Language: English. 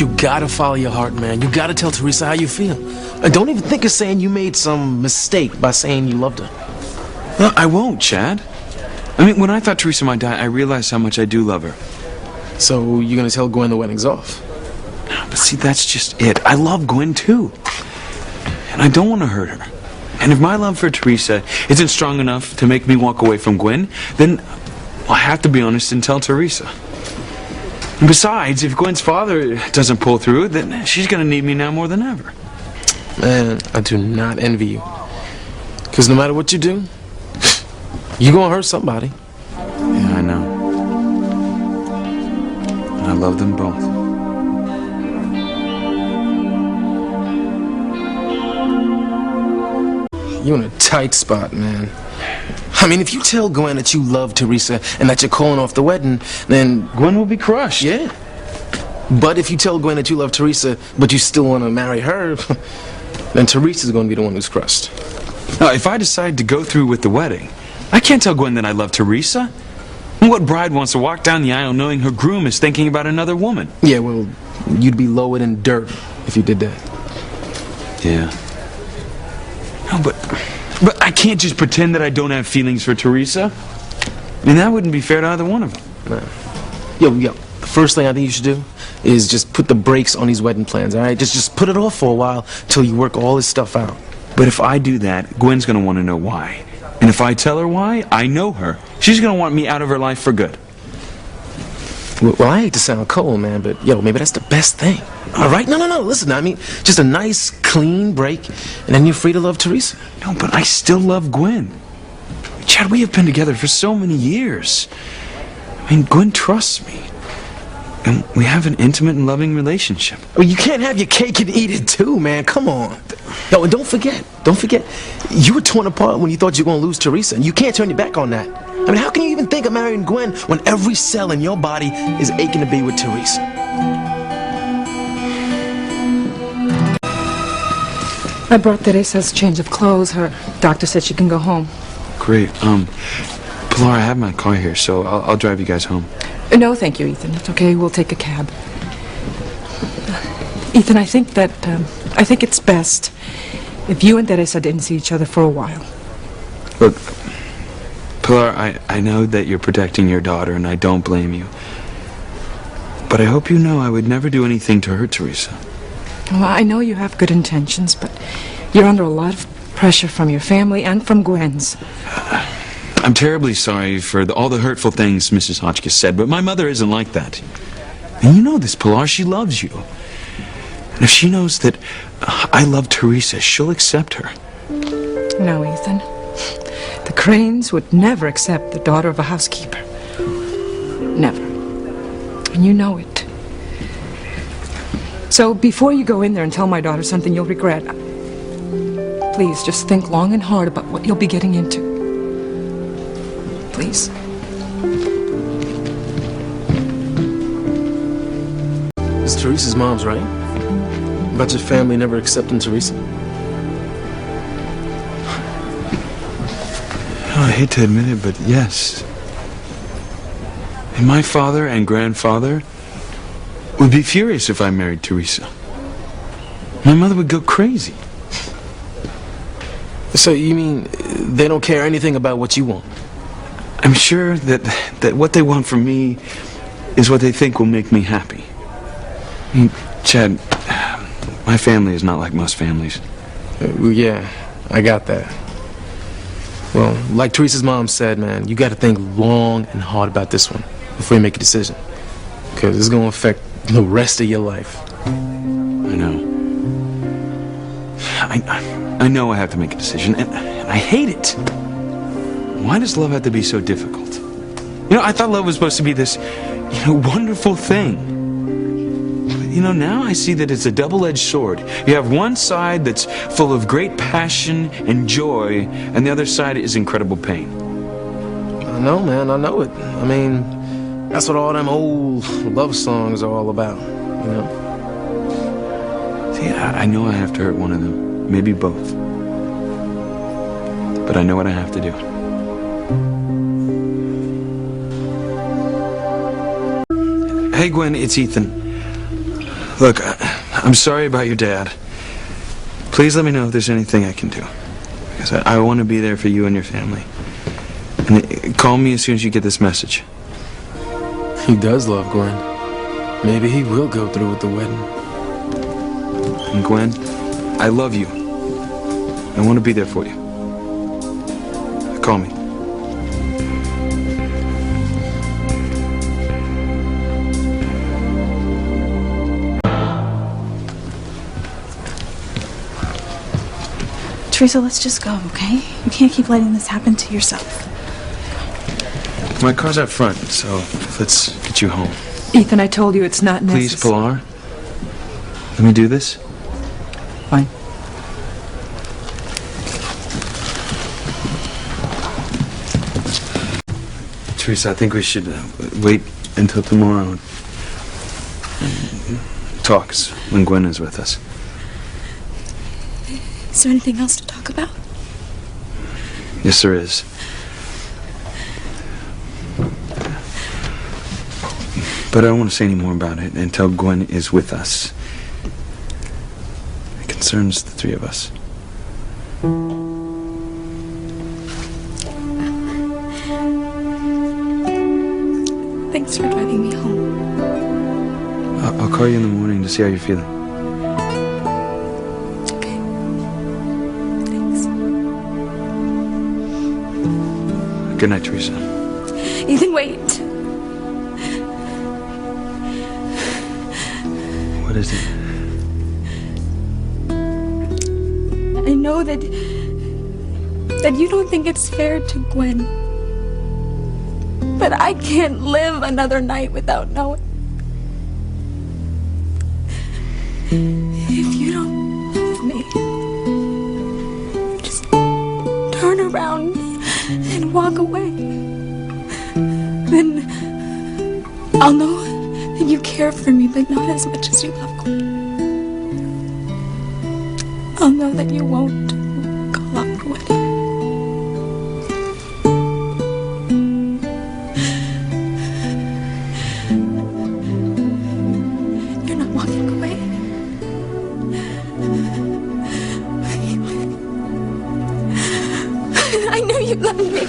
You gotta follow your heart, man. You gotta tell Teresa how you feel. Don't even think of saying you made some mistake by saying you loved her. No, I won't, Chad. I mean, when I thought Teresa might die, I realized how much I do love her. So you're gonna tell Gwen the wedding's off? But see, that's just it. I love Gwen, too. And I don't want to hurt her. And if my love for Teresa isn't strong enough to make me walk away from Gwen, then I have to be honest and tell Teresa. And besides, if Gwen's father doesn't pull through, then she's going to need me now more than ever. Man, I do not envy you. Because no matter what you do, you're going to hurt somebody. Yeah, I know. And I love them both. You're in a tight spot, man. I mean, if you tell Gwen that you love Teresa and that you're calling off the wedding, then Gwen will be crushed. Yeah. But if you tell Gwen that you love Teresa, but you still want to marry her, then Teresa's going to be the one who's crushed. Now, if I decide to go through with the wedding, I can't tell Gwen that I love Teresa. What bride wants to walk down the aisle knowing her groom is thinking about another woman? Yeah, well, you'd be lower than dirt if you did that. Yeah. No, but I can't just pretend that I don't have feelings for Teresa. I mean, that wouldn't be fair to either one of them. Yo, the first thing I think you should do is just put the brakes on these wedding plans, all right? Just put it off for a while till you work all this stuff out. But if I do that, Gwen's going to want to know why. And if I tell her why, I know her. She's going to want me out of her life for good. Well, I hate to sound cold, man, but, yo, maybe that's the best thing. All right? No, listen, I mean, just a nice, clean break, and then you're free to love Teresa. No, but I still love Gwen. Chad, we have been together for so many years. I mean, Gwen trusts me. And we have an intimate and loving relationship. Well, you can't have your cake and eat it, too, man. Come on. Yo, and don't forget, you were torn apart when you thought you were going to lose Teresa, and you can't turn your back on that. I mean, how can you even think of marrying Gwen when every cell in your body is aching to be with Teresa? I brought Teresa's change of clothes. Her doctor said she can go home. Great. Pilar, I have my car here, so I'll drive you guys home. No, thank you, Ethan. It's okay. We'll take a cab. Ethan, I think it's best if you and Teresa didn't see each other for a while. Look, Pilar, I know that you're protecting your daughter, and I don't blame you. But I hope you know I would never do anything to hurt Teresa. Well, I know you have good intentions, but you're under a lot of pressure from your family and from Gwen's. I'm terribly sorry for all the hurtful things Mrs. Hotchkiss said, but my mother isn't like that. And you know this, Pilar, she loves you. And if she knows that I love Teresa, she'll accept her. No, Ethan. The Cranes would never accept the daughter of a housekeeper. Never. And you know it. So before you go in there and tell my daughter something you'll regret, please just think long and hard about what you'll be getting into. Please. It's Teresa's mom's, right? About your family never accepting Teresa? I hate to admit it, but yes. And my father and grandfather would be furious if I married Teresa. My mother would go crazy. So you mean they don't care anything about what you want? I'm sure that what they want from me is what they think will make me happy. I mean, Chad, my family is not like most families. Yeah, I got that. Well, like Teresa's mom said, man, you got to think long and hard about this one before you make a decision. Because it's going to affect the rest of your life. I know. I know I have to make a decision, and I hate it. Why does love have to be so difficult? You know, I thought love was supposed to be this, wonderful thing. But, now I see that it's a double-edged sword. You have one side that's full of great passion and joy, and the other side is incredible pain. I know, man, I know it. I mean, that's what all them old love songs are all about, See, I know I have to hurt one of them, maybe both. But I know what I have to do. Hey, Gwen, it's Ethan. Look, I'm sorry about your dad. Please let me know if there's anything I can do. Because I want to be there for you and your family. And call me as soon as you get this message. He does love Gwen. Maybe he will go through with the wedding. And Gwen, I love you. I want to be there for you. Call me. Teresa, let's just go, okay? You can't keep letting this happen to yourself. My car's out front, so let's get you home. Ethan, I told you it's not necessary. Please, Pilar. Let me do this. Fine. Teresa, I think we should wait until tomorrow and talk when Gwen is with us. Is there anything else to talk about? Yes, there is. But I don't want to say any more about it until Gwen is with us. It concerns the three of us. Thanks for driving me home. I'll call you in the morning to see how you're feeling. Okay. Thanks. Good night, Teresa. Ethan, wait. What is it? I know that you don't think it's fair to Gwen. But I can't live another night without knowing. If you don't love me, just turn around and walk away. Then I'll know that you care for me, but not as much as you love Gwen. I'll know that you won't call off the wedding. You're not walking away. I know you love me.